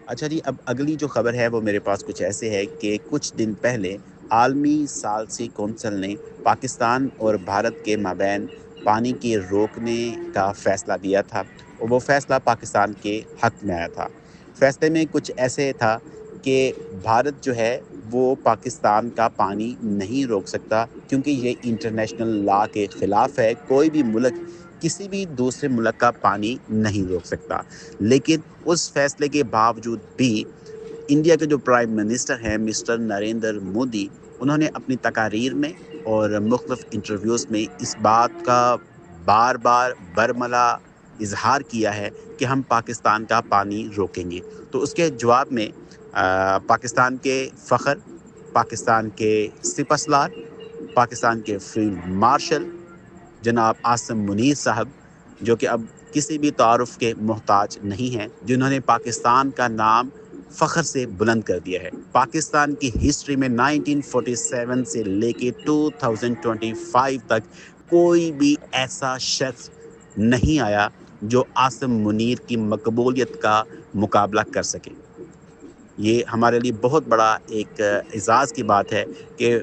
अच्छा जी, अब अगली जो खबर है वो मेरे पास कुछ ऐसे है कि कुछ दिन पहले आलमी सालसी कौंसिल ने पाकिस्तान और भारत के माबैन पानी के रोकने का फैसला दिया था और वो फैसला पाकिस्तान के हक में आया था। फैसले में कुछ ऐसे था कि भारत जो है वो पाकिस्तान का पानी नहीं रोक सकता क्योंकि ये इंटरनेशनल लॉ के खिलाफ है। कोई भी मुल्क किसी भी दूसरे मुल्क का पानी नहीं रोक सकता। लेकिन उस फैसले के बावजूद भी इंडिया के जो प्राइम मिनिस्टर हैं मिस्टर नरेंद्र मोदी, उन्होंने अपनी तकारीर में और मुख्तलिफ इंटरव्यूज़ में इस बात का बार-बार बरमला इज़हार किया है कि हम पाकिस्तान का पानी रोकेंगे। तो उसके जवाब में पाकिस्तान के फ़ख्र, पाकिस्तान के सिपहसालार, पाकिस्तान के फ़ील्ड मार्शल जनाब आसिम मुनीर साहब, जो कि अब किसी भी तारुफ के मोहताज नहीं हैं, जिन्होंने पाकिस्तान का नाम फ़ख्र से बुलंद कर दिया है। पाकिस्तान की हिस्ट्री में 1947 से लेके 2025 तक कोई भी ऐसा शख्स नहीं आया जो आसिम मुनीर की मकबूलियत का मुकाबला कर सके। ये हमारे लिए बहुत बड़ा एक एज़ाज़ की बात है कि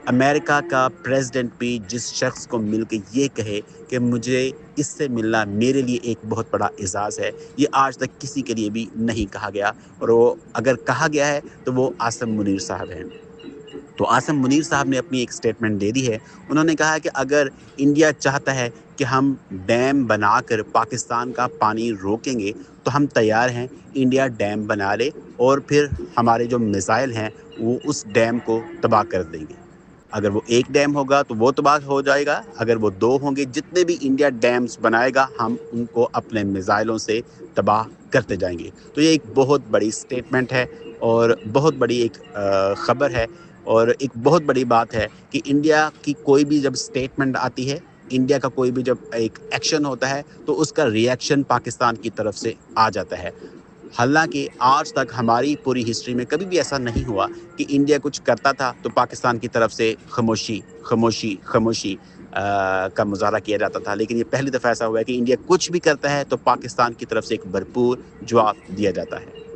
अमेरिका का प्रेसिडेंट भी जिस शख्स को मिल के ये कहे कि मुझे इससे मिलना मेरे लिए एक बहुत बड़ा एज़ाज़ है, ये आज तक किसी के लिए भी नहीं कहा गया और वो अगर कहा गया है तो वो आसिम मुनीर साहब हैं। तो आसिम मुनीर साहब ने अपनी एक स्टेटमेंट दे दी है। उन्होंने कहा है कि अगर इंडिया चाहता है कि हम डैम बनाकर पाकिस्तान का पानी रोकेंगे, तो हम तैयार हैं, इंडिया डैम बना ले और फिर हमारे जो मिसाइल हैं, वो उस डैम को तबाह कर देंगे। अगर वो एक डैम होगा तो वो तबाह हो जाएगा, अगर वो 2 होंगे, जितने भी इंडिया डैम्स बनाएगा, हम उनको अपने मिसाइलों से तबाह करते जाएँगे। तो ये एक बहुत बड़ी स्टेटमेंट है और बहुत बड़ी एक खबर है और एक बहुत बड़ी बात है कि इंडिया की कोई भी जब स्टेटमेंट आती है, इंडिया का कोई भी जब एक एक्शन होता है, तो उसका रिएक्शन पाकिस्तान की तरफ से आ जाता है। हालाँकि आज तक हमारी पूरी हिस्ट्री में कभी भी ऐसा नहीं हुआ कि इंडिया कुछ करता था तो पाकिस्तान की तरफ से खामोशी, खामोशी, खामोशी का मुज़ाहरा किया जाता था। लेकिन ये पहली दफ़ा ऐसा हुआ है कि इंडिया कुछ भी करता है तो पाकिस्तान की तरफ से एक भरपूर जवाब दिया जाता है।